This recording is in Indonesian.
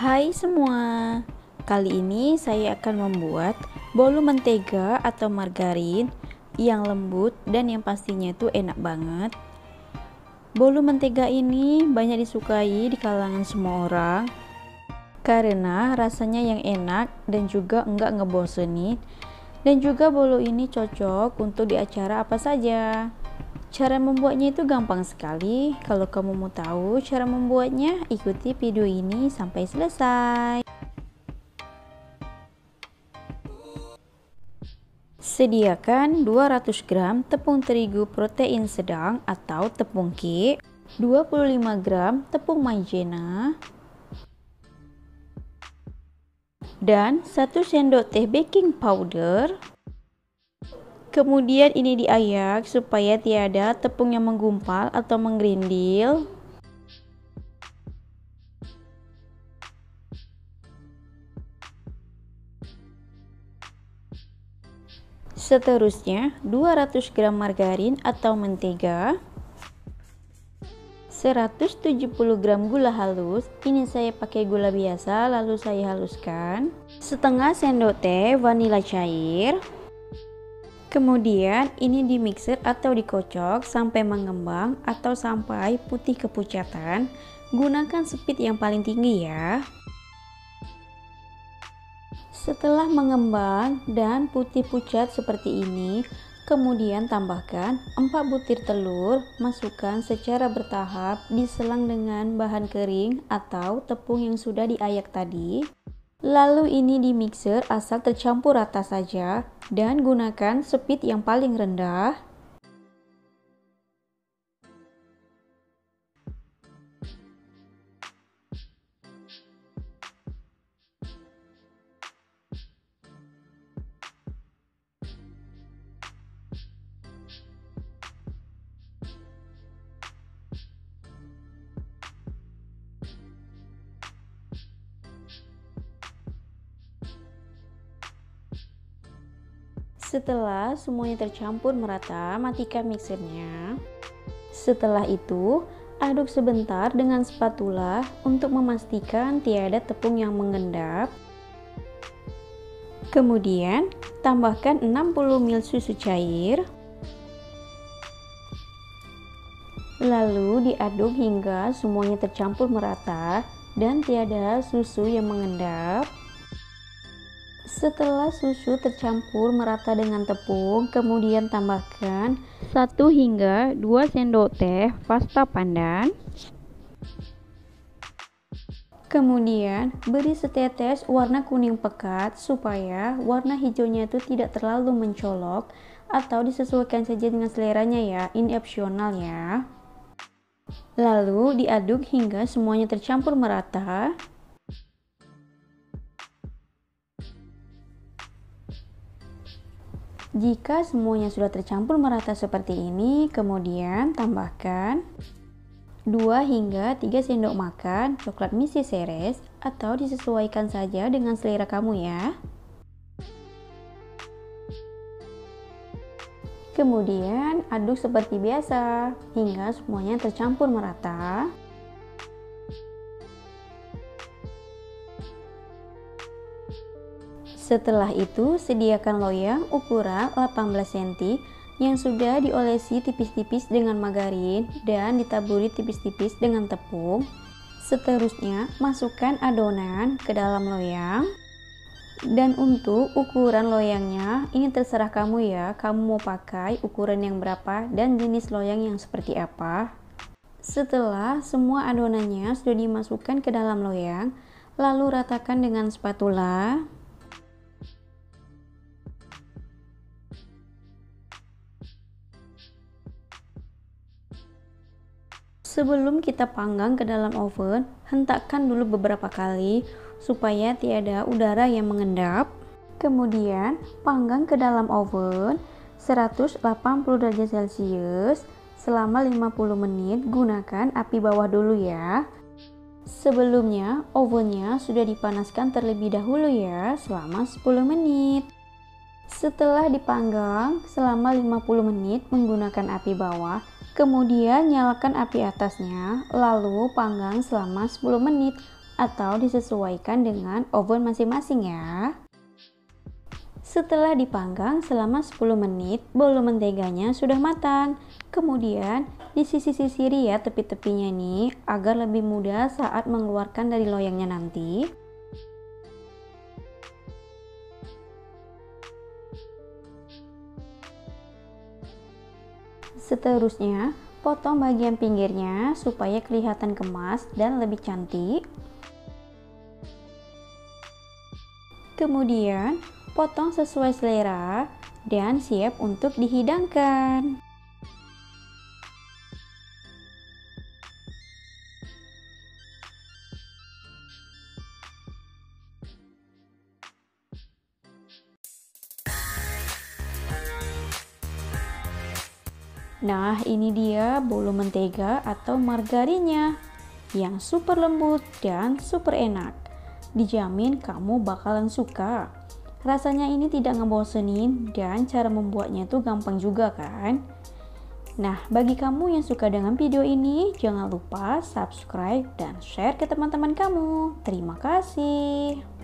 Hai semua, kali ini saya akan membuat bolu mentega atau margarin yang lembut dan yang pastinya itu enak banget. Bolu mentega ini banyak disukai di kalangan semua orang karena rasanya yang enak dan juga enggak ngebosenin, dan juga bolu ini cocok untuk di acara apa saja. Cara membuatnya itu gampang sekali. Kalau kamu mau tahu cara membuatnya, ikuti video ini sampai selesai. Sediakan 200 gram tepung terigu protein sedang atau tepung K, 25 gram tepung maizena, dan 1 sendok teh baking powder. Kemudian ini diayak supaya tiada tepung yang menggumpal atau menggerindil. Seterusnya 200 gram margarin atau mentega, 170 gram gula halus. Ini saya pakai gula biasa lalu saya haluskan, setengah sendok teh vanila cair. Kemudian ini di mixer atau dikocok sampai mengembang atau sampai putih kepucatan. Gunakan speed yang paling tinggi ya. Setelah mengembang dan putih pucat seperti ini, kemudian tambahkan 4 butir telur, masukkan secara bertahap, diselang dengan bahan kering atau tepung yang sudah diayak tadi. Lalu ini di mixer asal tercampur rata saja dan gunakan speed yang paling rendah. Setelah semuanya tercampur merata, matikan mixernya. Setelah itu, aduk sebentar dengan spatula untuk memastikan tiada tepung yang mengendap. Kemudian, tambahkan 60 ml susu cair. Lalu diaduk hingga semuanya tercampur merata dan tiada susu yang mengendap. Setelah susu tercampur merata dengan tepung, kemudian tambahkan 1 hingga 2 sendok teh pasta pandan. Kemudian beri setetes warna kuning pekat supaya warna hijaunya itu tidak terlalu mencolok, atau disesuaikan saja dengan seleranya ya, ini opsional ya. Lalu diaduk hingga semuanya tercampur merata. Jika semuanya sudah tercampur merata seperti ini, kemudian tambahkan 2 hingga 3 sendok makan coklat Missy Ceres, atau disesuaikan saja dengan selera kamu ya. Kemudian aduk seperti biasa hingga semuanya tercampur merata. Setelah itu, sediakan loyang ukuran 18 cm yang sudah diolesi tipis-tipis dengan margarin dan ditaburi tipis-tipis dengan tepung. Seterusnya, masukkan adonan ke dalam loyang. Dan untuk ukuran loyangnya, ini terserah kamu ya, kamu mau pakai ukuran yang berapa dan jenis loyang yang seperti apa. Setelah semua adonannya sudah dimasukkan ke dalam loyang, lalu ratakan dengan spatula. Sebelum kita panggang ke dalam oven, hentakkan dulu beberapa kali supaya tiada udara yang mengendap. Kemudian panggang ke dalam oven 180 derajat Celcius selama 50 menit. Gunakan api bawah dulu ya. Sebelumnya ovennya sudah dipanaskan terlebih dahulu ya, selama 10 menit. Setelah dipanggang selama 50 menit menggunakan api bawah, kemudian nyalakan api atasnya, lalu panggang selama 10 menit atau disesuaikan dengan oven masing-masing ya. Setelah dipanggang selama 10 menit, bolu menteganya sudah matang. Kemudian disisir-sisiri ya tepi-tepinya nih agar lebih mudah saat mengeluarkan dari loyangnya nanti. Seterusnya, potong bagian pinggirnya supaya kelihatan kemas dan lebih cantik. Kemudian, potong sesuai selera dan siap untuk dihidangkan. Nah, ini dia bolu mentega atau margarinnya yang super lembut dan super enak. Dijamin kamu bakalan suka. Rasanya ini tidak ngebosenin dan cara membuatnya tuh gampang juga kan? Nah, bagi kamu yang suka dengan video ini, jangan lupa subscribe dan share ke teman-teman kamu. Terima kasih.